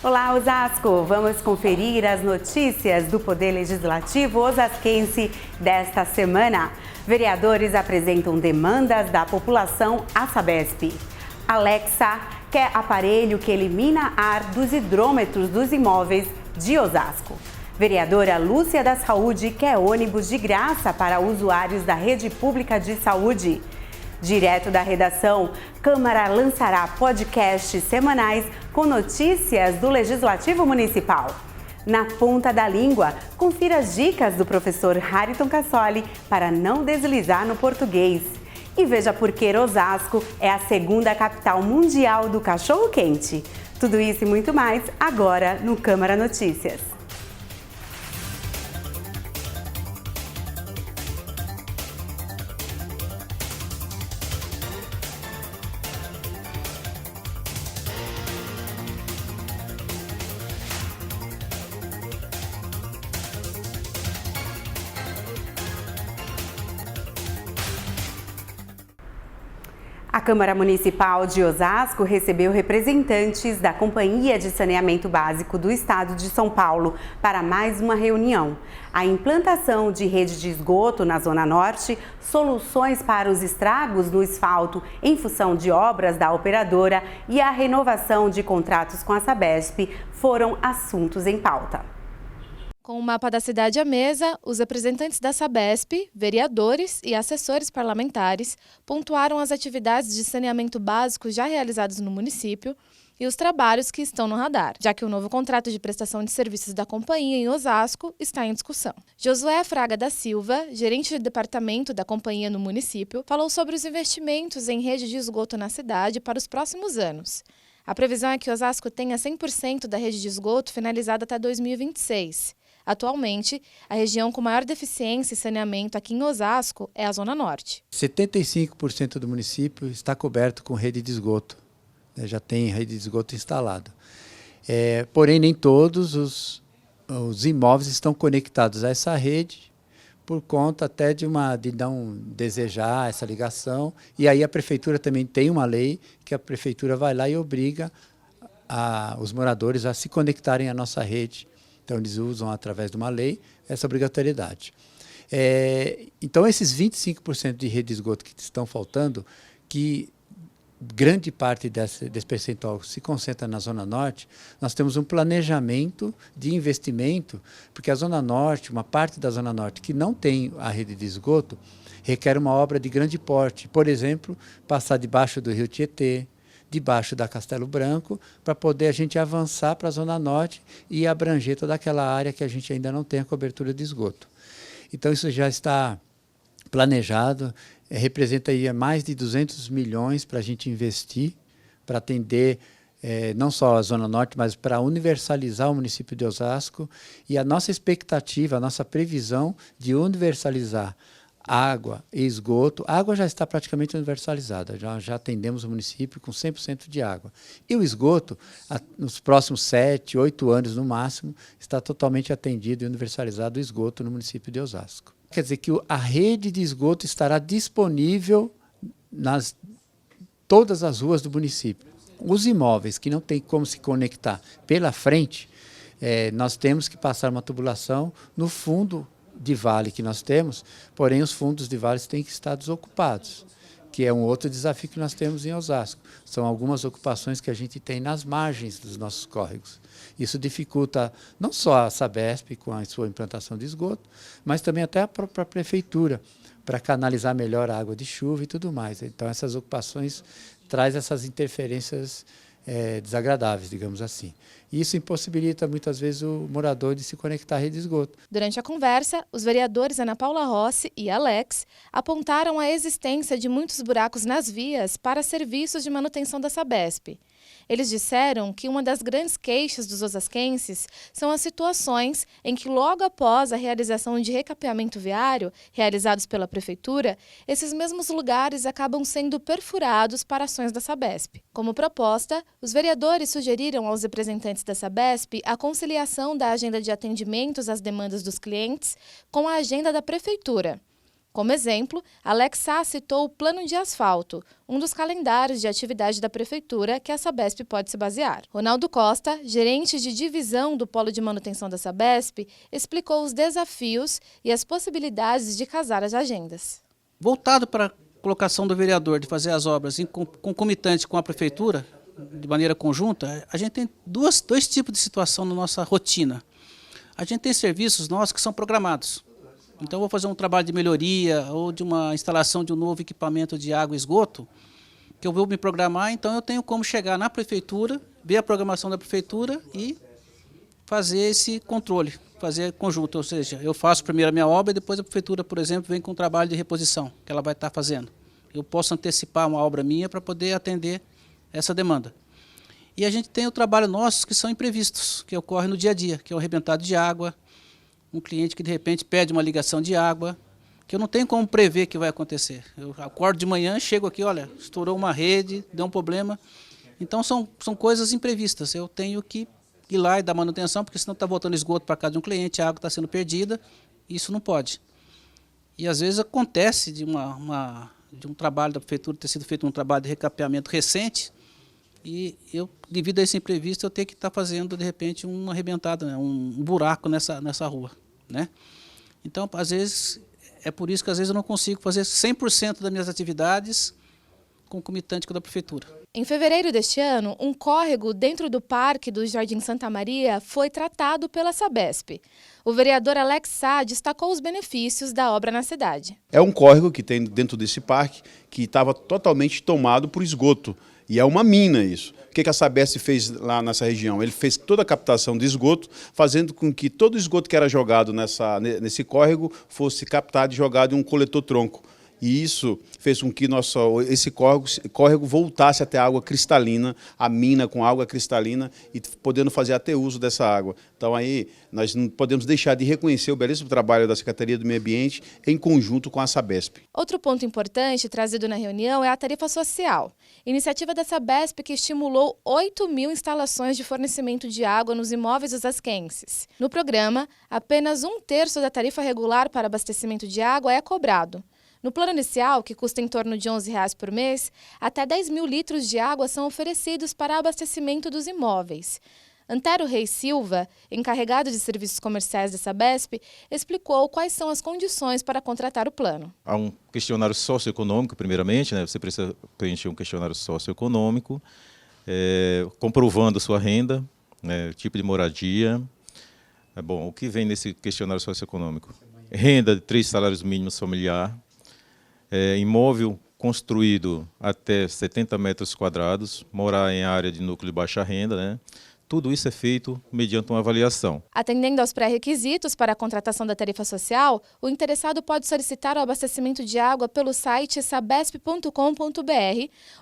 Olá, Osasco! Vamos conferir as notícias do Poder Legislativo osasquense desta semana. Vereadores apresentam demandas da população à Sabesp. Alexa quer aparelho que elimina ar dos hidrômetros dos imóveis de Osasco. Vereadora Lúcia da Saúde quer ônibus de graça para usuários da rede pública de saúde. Direto da redação, Câmara lançará podcasts semanais com notícias do Legislativo Municipal. Na ponta da língua, confira as dicas do professor Hariton Cassoli para não deslizar no português. E veja por que Osasco é a segunda capital mundial do cachorro-quente. Tudo isso e muito mais agora no Câmara Notícias. A Câmara Municipal de Osasco recebeu representantes da Companhia de Saneamento Básico do Estado de São Paulo para mais uma reunião. A implantação de rede de esgoto na Zona Norte, soluções para os estragos no asfalto em função de obras da operadora e a renovação de contratos com a Sabesp foram assuntos em pauta. Com o mapa da cidade à mesa, os representantes da Sabesp, vereadores e assessores parlamentares pontuaram as atividades de saneamento básico já realizadas no município e os trabalhos que estão no radar, já que o novo contrato de prestação de serviços da companhia em Osasco está em discussão. Josué Fraga da Silva, gerente de departamento da companhia no município, falou sobre os investimentos em rede de esgoto na cidade para os próximos anos. A previsão é que Osasco tenha 100% da rede de esgoto finalizada até 2026. Atualmente, a região com maior deficiência e saneamento aqui em Osasco é a Zona Norte. 75% do município está coberto com rede de esgoto, já tem rede de esgoto instalada. Porém, nem todos os imóveis estão conectados a essa rede, por conta até de não desejar essa ligação. E aí a Prefeitura também tem uma lei que a Prefeitura vai lá e obriga os moradores a se conectarem à nossa rede. Então, eles usam, através de uma lei, essa obrigatoriedade. Então, esses 25% de rede de esgoto que estão faltando, que grande parte desse percentual se concentra na Zona Norte, nós temos um planejamento de investimento, porque a Zona Norte, uma parte da Zona Norte que não tem a rede de esgoto, requer uma obra de grande porte. Por exemplo, passar debaixo do Rio Tietê, debaixo da Castelo Branco, para poder a gente avançar para a Zona Norte e abranger toda aquela área que a gente ainda não tem a cobertura de esgoto. Então, isso já está planejado, representa aí mais de 200 milhões para a gente investir, para atender não só a Zona Norte, mas para universalizar o município de Osasco. E a nossa expectativa, a nossa previsão de universalizar água e esgoto. A água já está praticamente universalizada, já atendemos o município com 100% de água. E o esgoto, nos próximos 7, 8 anos no máximo, está totalmente atendido e universalizado o esgoto no município de Osasco. Quer dizer que a rede de esgoto estará disponível nas todas as ruas do município. Os imóveis que não tem como se conectar pela frente, nós temos que passar uma tubulação no fundo de vale que nós temos, porém os fundos de vale têm que estar desocupados, que é um outro desafio que nós temos em Osasco. São algumas ocupações que a gente tem nas margens dos nossos córregos. Isso dificulta não só a Sabesp com a sua implantação de esgoto, mas também até a própria prefeitura, para canalizar melhor a água de chuva e tudo mais. Então essas ocupações trazem essas interferências desagradáveis, digamos assim. Isso impossibilita muitas vezes o morador de se conectar à rede de esgoto. Durante a conversa, os vereadores Ana Paula Rossi e Alex apontaram a existência de muitos buracos nas vias para serviços de manutenção da Sabesp. Eles disseram que uma das grandes queixas dos osasquenses são as situações em que, logo após a realização de recapeamento viário realizados pela Prefeitura, esses mesmos lugares acabam sendo perfurados para ações da Sabesp. Como proposta, os vereadores sugeriram aos representantes da Sabesp a conciliação da agenda de atendimentos às demandas dos clientes com a agenda da Prefeitura. Como exemplo, Alex Sá citou o plano de asfalto, um dos calendários de atividade da Prefeitura que a Sabesp pode se basear. Ronaldo Costa, gerente de divisão do Polo de Manutenção da Sabesp, explicou os desafios e as possibilidades de casar as agendas. Voltado para a colocação do vereador de fazer as obras em concomitante com a Prefeitura, de maneira conjunta, a gente tem dois tipos de situação na nossa rotina. A gente tem serviços nossos que são programados. Então, eu vou fazer um trabalho de melhoria ou de uma instalação de um novo equipamento de água e esgoto, que eu vou me programar, então eu tenho como chegar na Prefeitura, ver a programação da Prefeitura e fazer esse controle, fazer conjunto. Ou seja, eu faço primeiro a minha obra e depois a Prefeitura, por exemplo, vem com um trabalho de reposição, que ela vai estar fazendo. Eu posso antecipar uma obra minha para poder atender essa demanda. E a gente tem o trabalho nossos que são imprevistos, que ocorre no dia a dia, que é o arrebentado de água, um cliente que de repente pede uma ligação de água, que eu não tenho como prever que vai acontecer. Eu acordo de manhã, chego aqui, olha, estourou uma rede, deu um problema. Então são coisas imprevistas. Eu tenho que ir lá e dar manutenção, porque senão está voltando esgoto para casa de um cliente, a água está sendo perdida, isso não pode. E às vezes acontece de um trabalho da Prefeitura ter sido feito um trabalho de recapeamento recente, e eu, devido a esse imprevisto, eu tenho que estar fazendo, de repente, uma arrebentada, né? Um buraco nessa rua, né? Então, às vezes, é por isso que às vezes eu não consigo fazer 100% das minhas atividades concomitante com a da Prefeitura. Em fevereiro deste ano, um córrego dentro do Parque do Jardim Santa Maria foi tratado pela Sabesp. O vereador Alex Sá destacou os benefícios da obra na cidade. É um córrego que tem dentro desse parque que estava totalmente tomado por esgoto. E é uma mina isso. O que a Sabesp fez lá nessa região? Ele fez toda a captação de esgoto, fazendo com que todo o esgoto que era jogado nesse córrego fosse captado e jogado em um coletor-tronco. E isso fez com que esse córrego voltasse até a água cristalina, a mina com água cristalina, e podendo fazer até uso dessa água. Então aí nós não podemos deixar de reconhecer o belíssimo trabalho da Secretaria do Meio Ambiente em conjunto com a Sabesp. Outro ponto importante trazido na reunião é a tarifa social. Iniciativa da Sabesp que estimulou 8.000 instalações de fornecimento de água nos imóveis osasquenses. No programa, apenas 1/3 da tarifa regular para abastecimento de água é cobrado. No plano inicial, que custa em torno de R$ 11,00 por mês, até 10.000 litros de água são oferecidos para abastecimento dos imóveis. Antero Reis Silva, encarregado de serviços comerciais da Sabesp, explicou quais são as condições para contratar o plano. Há um questionário socioeconômico, primeiramente, né? Você precisa preencher um questionário socioeconômico, comprovando sua renda, né? Tipo de moradia. Bom, o que vem nesse questionário socioeconômico? Renda de 3 salários mínimos familiar, imóvel construído até 70 metros quadrados, morar em área de núcleo de baixa renda, né? Tudo isso é feito mediante uma avaliação. Atendendo aos pré-requisitos para a contratação da tarifa social, o interessado pode solicitar o abastecimento de água pelo site sabesp.com.br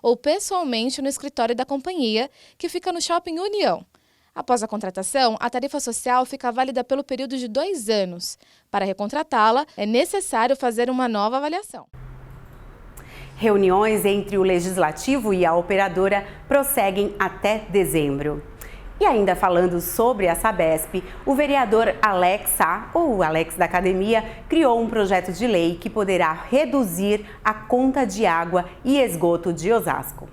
ou pessoalmente no escritório da companhia, que fica no Shopping União. Após a contratação, a tarifa social fica válida pelo período de 2 anos. Para recontratá-la, é necessário fazer uma nova avaliação. Reuniões entre o Legislativo e a operadora prosseguem até dezembro. E ainda falando sobre a Sabesp, o vereador Alex Sá, ou Alex da Academia, criou um projeto de lei que poderá reduzir a conta de água e esgoto de Osasco.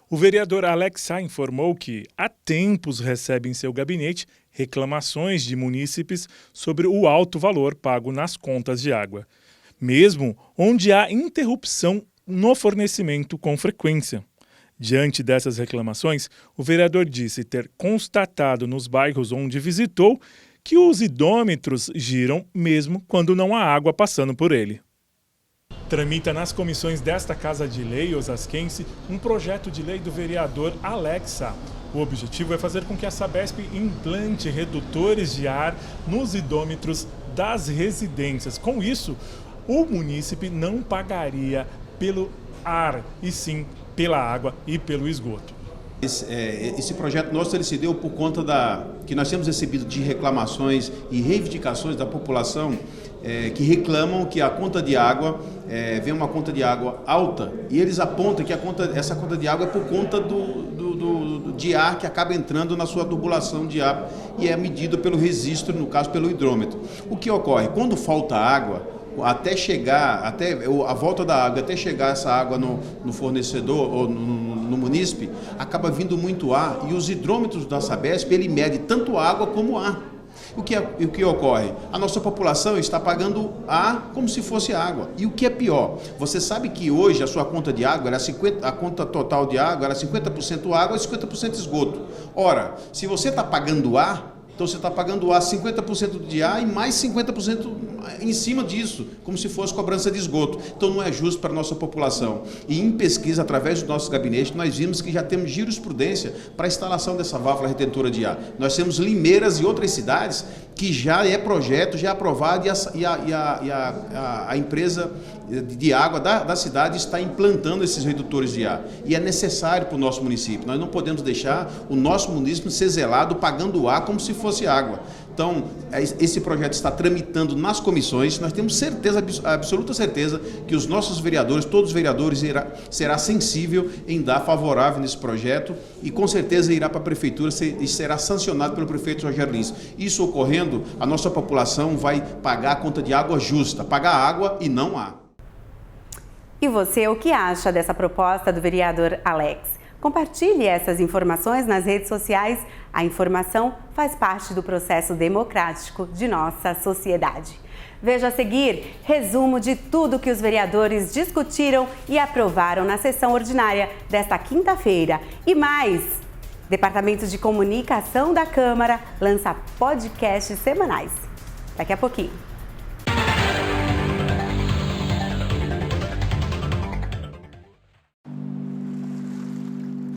O vereador Alex Sá informou que há tempos recebe em seu gabinete reclamações de munícipes sobre o alto valor pago nas contas de água, mesmo onde há interrupção no fornecimento com frequência. Diante dessas reclamações, o vereador disse ter constatado nos bairros onde visitou que os hidrômetros giram mesmo quando não há água passando por ele. Tramita nas comissões desta Casa de Lei osasquense um projeto de lei do vereador Alex Sá. O objetivo é fazer com que a Sabesp implante redutores de ar nos hidrômetros das residências. Com isso, o munícipe não pagaria pelo ar, e sim pela água e pelo esgoto. Esse projeto nosso ele se deu por conta que nós temos recebido de reclamações e reivindicações da população que reclamam que a conta de água vem uma conta de água alta, e eles apontam que essa conta de água é por conta de ar que acaba entrando na sua tubulação de ar e é medido pelo registro, no caso pelo hidrômetro. O que ocorre? Quando falta água, até chegar, até a volta da água, até chegar essa água no fornecedor ou no munícipe, acaba vindo muito ar, e os hidrômetros da Sabesp, ele mede tanto água como ar. O que ocorre? A nossa população está pagando ar como se fosse água. E o que é pior? Você sabe que hoje a sua conta de água, a conta total de água era 50% água e 50% esgoto. Ora, se você está pagando ar, então você está pagando ar 50% de ar e mais 50% em cima disso, como se fosse cobrança de esgoto. Então não é justo para a nossa população. E em pesquisa, através do nosso gabinete, nós vimos que já temos jurisprudência para a instalação dessa válvula retentora de ar. Nós temos Limeiras e outras cidades que já é projeto, já é aprovado, e a empresa de água da cidade está implantando esses redutores de ar. E é necessário para o nosso município. Nós não podemos deixar o nosso município ser zelado pagando ar como se fosse água. Então, esse projeto está tramitando nas comissões. Nós temos certeza, absoluta certeza, que os nossos vereadores, todos os vereadores, será sensível em dar favorável nesse projeto, e com certeza irá para a prefeitura e será sancionado pelo prefeito Rogério Lins. Isso ocorrendo, a nossa população vai pagar a conta de água justa, pagar água e não ar. E você, o que acha dessa proposta do vereador Alex? Compartilhe essas informações nas redes sociais. A informação faz parte do processo democrático de nossa sociedade. Veja a seguir resumo de tudo que os vereadores discutiram e aprovaram na sessão ordinária desta quinta-feira. E mais, Departamento de Comunicação da Câmara lança podcasts semanais. Daqui a pouquinho.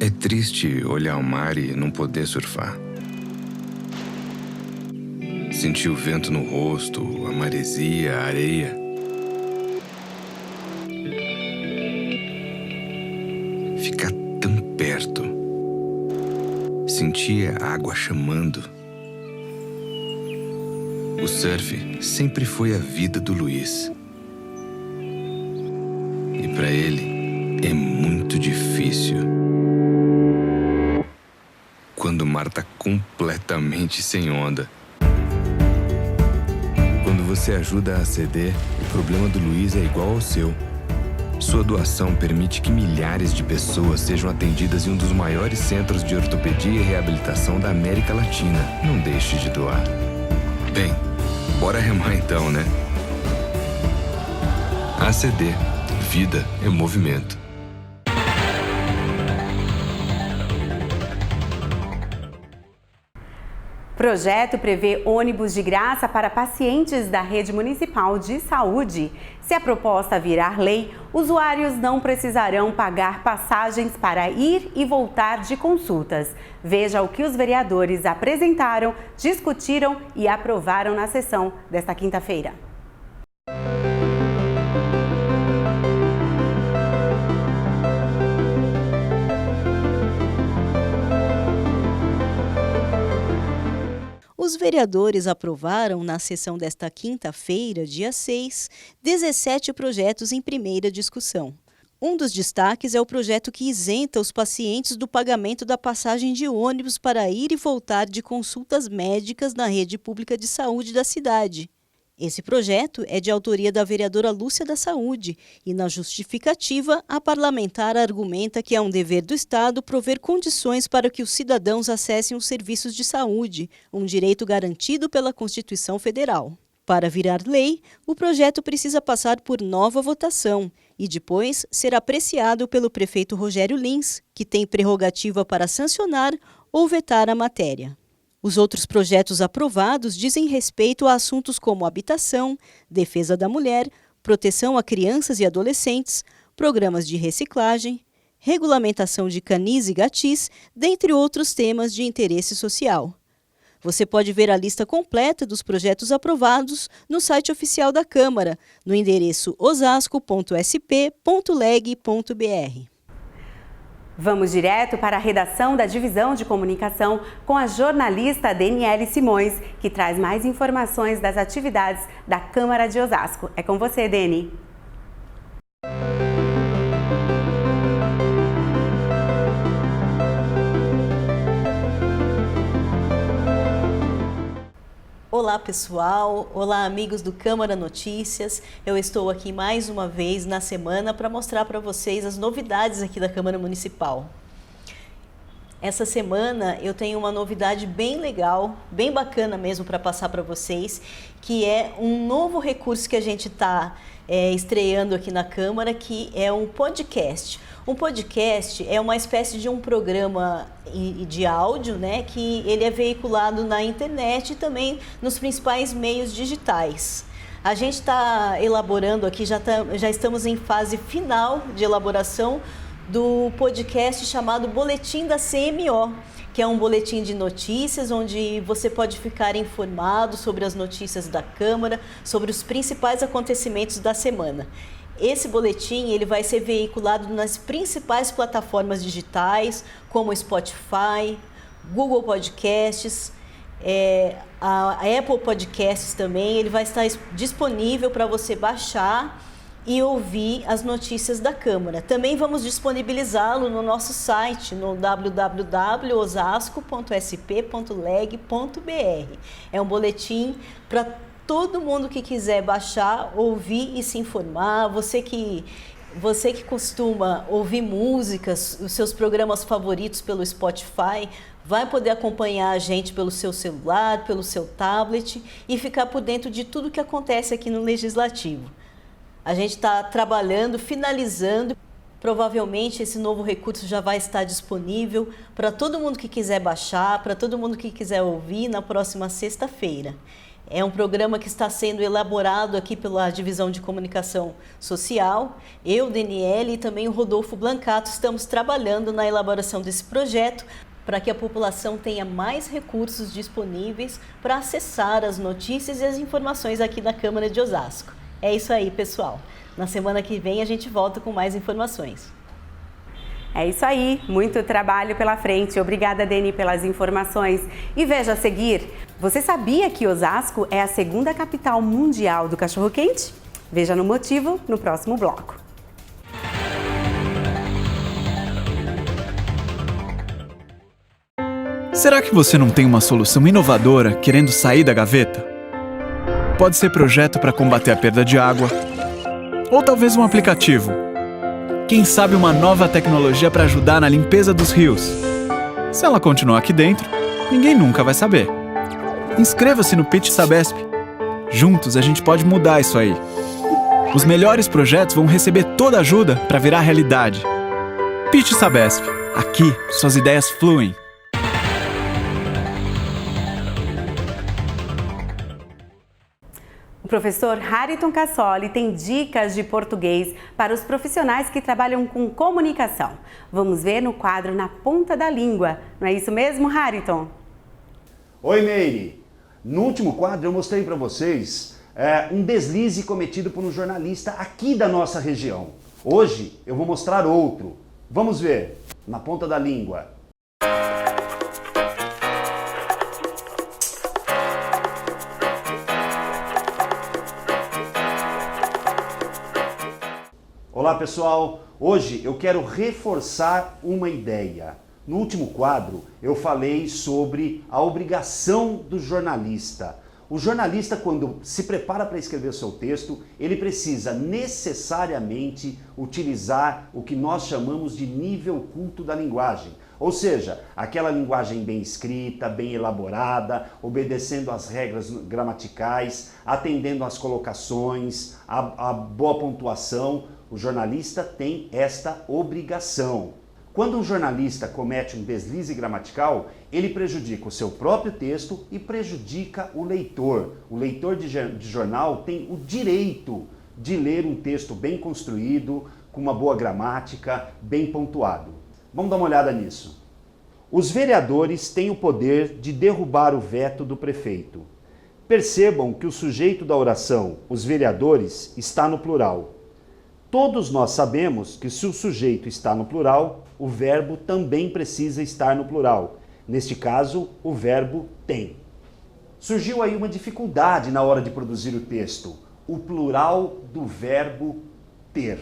É triste olhar o mar e não poder surfar. Sentir o vento no rosto, a maresia, a areia. Ficar tão perto. Sentir a água chamando. O surf sempre foi a vida do Luiz. E para ele é muito difícil quando o mar está completamente sem onda. Quando você ajuda a ACD, o problema do Luiz é igual ao seu. Sua doação permite que milhares de pessoas sejam atendidas em um dos maiores centros de ortopedia e reabilitação da América Latina. Não deixe de doar. Bem, bora remar então, né? ACD. Vida é movimento. Projeto prevê ônibus de graça para pacientes da rede municipal de saúde. Se a proposta virar lei, usuários não precisarão pagar passagens para ir e voltar de consultas. Veja o que os vereadores apresentaram, discutiram e aprovaram na sessão desta quinta-feira. Os vereadores aprovaram, na sessão desta quinta-feira, dia 6, 17 projetos em primeira discussão. Um dos destaques é o projeto que isenta os pacientes do pagamento da passagem de ônibus para ir e voltar de consultas médicas na rede pública de saúde da cidade. Esse projeto é de autoria da vereadora Lúcia da Saúde e, na justificativa, a parlamentar argumenta que é um dever do Estado prover condições para que os cidadãos acessem os serviços de saúde, um direito garantido pela Constituição Federal. Para virar lei, o projeto precisa passar por nova votação e depois ser apreciado pelo prefeito Rogério Lins, que tem prerrogativa para sancionar ou vetar a matéria. Os outros projetos aprovados dizem respeito a assuntos como habitação, defesa da mulher, proteção a crianças e adolescentes, programas de reciclagem, regulamentação de canis e gatis, dentre outros temas de interesse social. Você pode ver a lista completa dos projetos aprovados no site oficial da Câmara, no endereço osasco.sp.leg.br. Vamos direto para a redação da Divisão de Comunicação com a jornalista Daniele Simões, que traz mais informações das atividades da Câmara de Osasco. É com você, Dani. Olá, Olá pessoal, olá amigos do Câmara Notícias. Eu estou aqui mais uma vez na semana para mostrar para vocês as novidades aqui da Câmara Municipal. Essa semana eu tenho uma novidade bem legal, bem bacana mesmo para passar para vocês, que é um novo recurso que a gente está estreando aqui na Câmara, que é um podcast. Um podcast é uma espécie de um programa de áudio, né, que ele é veiculado na internet e também nos principais meios digitais. A gente está elaborando aqui, já estamos em fase final de elaboração do podcast chamado Boletim da CMO, que é um boletim de notícias onde você pode ficar informado sobre as notícias da Câmara, sobre os principais acontecimentos da semana. Esse boletim ele vai ser veiculado nas principais plataformas digitais, como Spotify, Google Podcasts, a Apple Podcasts também. Ele vai estar disponível para você baixar e ouvir as notícias da Câmara. Também vamos disponibilizá-lo no nosso site, no www.osasco.sp.leg.br. É um boletim para todo mundo que quiser baixar, ouvir e se informar. Você que costuma ouvir músicas, os seus programas favoritos pelo Spotify, vai poder acompanhar a gente pelo seu celular, pelo seu tablet e ficar por dentro de tudo que acontece aqui no Legislativo. A gente está trabalhando, finalizando. Provavelmente esse novo recurso já vai estar disponível para todo mundo que quiser baixar, para todo mundo que quiser ouvir na próxima sexta-feira. É um programa que está sendo elaborado aqui pela Divisão de Comunicação Social. Eu, Daniele, e também o Rodolfo Blancato estamos trabalhando na elaboração desse projeto para que a população tenha mais recursos disponíveis para acessar as notícias e as informações aqui da Câmara de Osasco. É isso aí, pessoal. Na semana que vem a gente volta com mais informações. É isso aí, muito trabalho pela frente. Obrigada, Deni, pelas informações. E veja a seguir, você sabia que Osasco é a segunda capital mundial do cachorro-quente? Veja no motivo no próximo bloco. Será que você não tem uma solução inovadora querendo sair da gaveta? Pode ser projeto para combater a perda de água, ou talvez um aplicativo. Quem sabe uma nova tecnologia para ajudar na limpeza dos rios. Se ela continuar aqui dentro, ninguém nunca vai saber. Inscreva-se no Pitch Sabesp. Juntos a gente pode mudar isso aí. Os melhores projetos vão receber toda a ajuda para virar realidade. Pitch Sabesp. Aqui, suas ideias fluem. O professor Hariton Cassoli tem dicas de português para os profissionais que trabalham com comunicação. Vamos ver no quadro Na Ponta da Língua. Não é isso mesmo, Hariton? Oi, Meire. No último quadro eu mostrei para vocês um deslize cometido por um jornalista aqui da nossa região. Hoje eu vou mostrar outro. Vamos ver. Na Ponta da Língua. Olá pessoal, hoje eu quero reforçar uma ideia. No último quadro eu falei sobre a obrigação do jornalista. O jornalista, quando se prepara para escrever o seu texto, ele precisa necessariamente utilizar o que nós chamamos de nível culto da linguagem. Ou seja, aquela linguagem bem escrita, bem elaborada, obedecendo às regras gramaticais, atendendo às colocações, a boa pontuação. O jornalista tem esta obrigação. Quando um jornalista comete um deslize gramatical, ele prejudica o seu próprio texto e prejudica o leitor. O leitor de jornal tem o direito de ler um texto bem construído, com uma boa gramática, bem pontuado. Vamos dar uma olhada nisso. Os vereadores têm o poder de derrubar o veto do prefeito. Percebam que o sujeito da oração, os vereadores, está no plural. Todos nós sabemos que se o sujeito está no plural, o verbo também precisa estar no plural. Neste caso, o verbo tem. Surgiu aí uma dificuldade na hora de produzir o texto. O plural do verbo ter.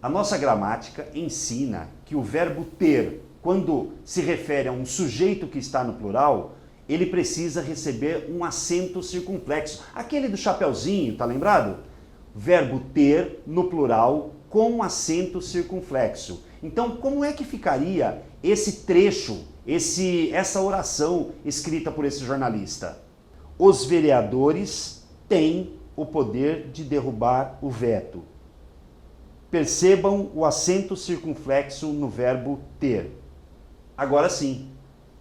A nossa gramática ensina que o verbo ter, quando se refere a um sujeito que está no plural, ele precisa receber um acento circunflexo. Aquele do chapeuzinho, tá lembrado? Verbo ter no plural com acento circunflexo. Então, como é que ficaria esse trecho, essa oração escrita por esse jornalista? Os vereadores têm o poder de derrubar o veto. Percebam o acento circunflexo no verbo ter. Agora sim,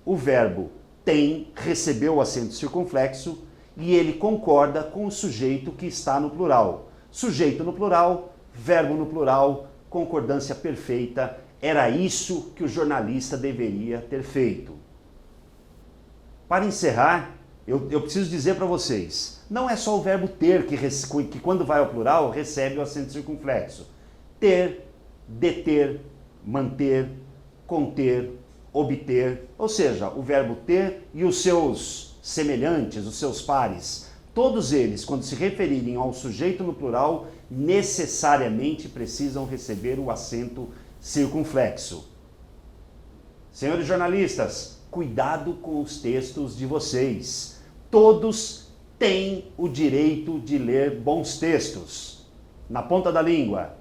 o verbo tem recebeu o acento circunflexo e ele concorda com o sujeito que está no plural. Sujeito no plural, verbo no plural, concordância perfeita. Era isso que o jornalista deveria ter feito. Para encerrar, eu preciso dizer para vocês, não é só o verbo ter que quando vai ao plural recebe o acento circunflexo. Ter, deter, manter, conter, obter, ou seja, o verbo ter e os seus semelhantes, os seus pares, todos eles, quando se referirem ao sujeito no plural, necessariamente precisam receber o acento circunflexo. Senhores jornalistas, cuidado com os textos de vocês. Todos têm o direito de ler bons textos. Na ponta da língua.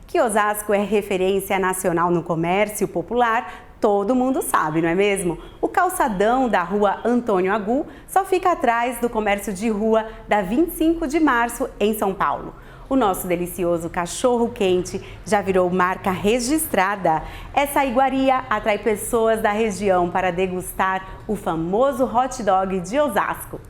Que Osasco é referência nacional no comércio popular, todo mundo sabe, não é mesmo? O calçadão da rua Antônio Agu só fica atrás do comércio de rua da 25 de março, em São Paulo. O nosso delicioso cachorro-quente já virou marca registrada. Essa iguaria atrai pessoas da região para degustar o famoso hot dog de Osasco.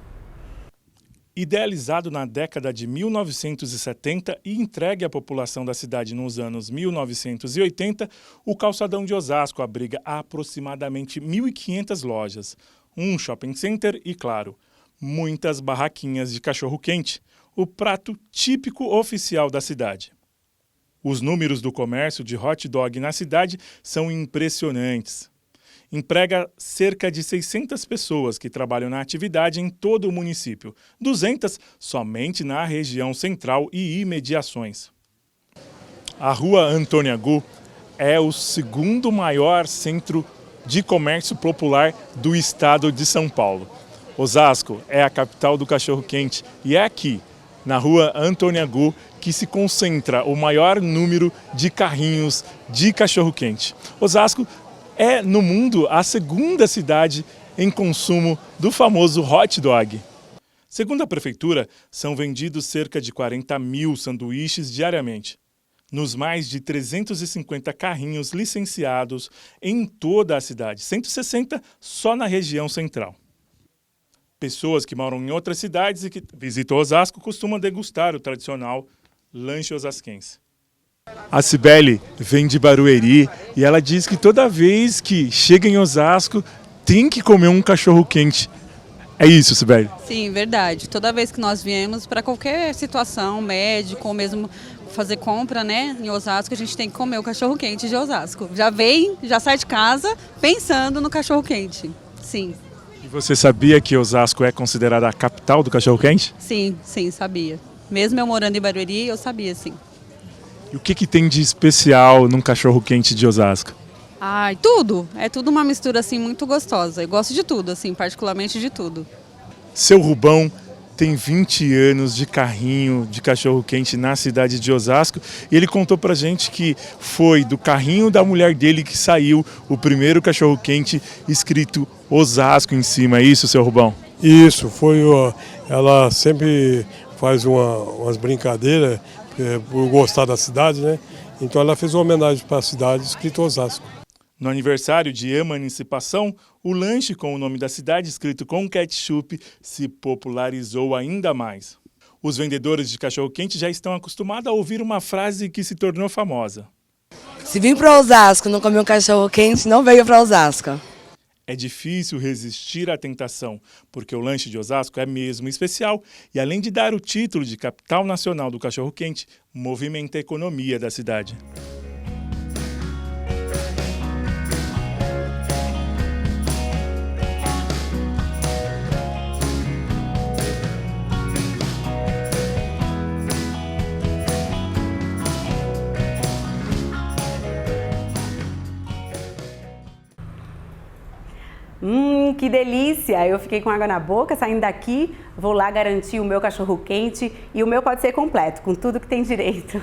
Idealizado na década de 1970 e entregue à população da cidade nos anos 1980, o calçadão de Osasco abriga aproximadamente 1.500 lojas, um shopping center e, claro, muitas barraquinhas de cachorro-quente, o prato típico oficial da cidade. Os números do comércio de hot dog na cidade são impressionantes. Emprega cerca de 600 pessoas que trabalham na atividade em todo o município, 200 somente na região central e imediações. A rua Antônio Agu é o segundo maior centro de comércio popular do estado de São Paulo. Osasco é a capital do cachorro-quente e é aqui, na rua Antônio Agu, que se concentra o maior número de carrinhos de cachorro-quente. Osasco é, no mundo, a segunda cidade em consumo do famoso hot dog. Segundo a prefeitura, são vendidos cerca de 40 mil sanduíches diariamente, nos mais de 350 carrinhos licenciados em toda a cidade, 160 só na região central. Pessoas que moram em outras cidades e que visitam Osasco costumam degustar o tradicional lanche osasquense. A Cibele vem de Barueri e ela diz que toda vez que chega em Osasco tem que comer um cachorro-quente. É isso, Cibele? Sim, verdade. Toda vez que nós viemos, para qualquer situação, médico ou mesmo fazer compra, né, em Osasco, a gente tem que comer o cachorro-quente de Osasco. Já sai de casa pensando no cachorro-quente. Sim. E você sabia que Osasco é considerada a capital do cachorro-quente? Sim, sabia. Mesmo eu morando em Barueri, eu sabia, sim. E o que tem de especial num cachorro-quente de Osasco? Ai, tudo. É tudo uma mistura assim muito gostosa. Eu gosto de tudo, assim, particularmente de tudo. Seu Rubão tem 20 anos de carrinho de cachorro-quente na cidade de Osasco e ele contou pra gente que foi do carrinho da mulher dele que saiu o primeiro cachorro-quente escrito Osasco em cima. É isso, seu Rubão? Isso, foi. Ela sempre faz umas brincadeiras por gostar da cidade, né? Então ela fez uma homenagem para a cidade escrito Osasco. No aniversário de emancipação, o lanche com o nome da cidade escrito com ketchup se popularizou ainda mais. Os vendedores de cachorro-quente já estão acostumados a ouvir uma frase que se tornou famosa. Se vir para Osasco e não comer um cachorro-quente, não veio para Osasco. É difícil resistir à tentação, porque o lanche de Osasco é mesmo especial e, além de dar o título de capital nacional do cachorro-quente, movimenta a economia da cidade. Que delícia! Eu fiquei com água na boca, saindo daqui, vou lá garantir o meu cachorro-quente e o meu pode ser completo, com tudo que tem direito.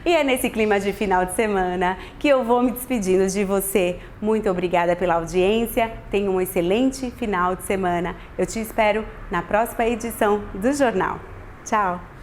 E é nesse clima de final de semana que eu vou me despedindo de você. Muito obrigada pela audiência, tenha um excelente final de semana. Eu te espero na próxima edição do Jornal. Tchau!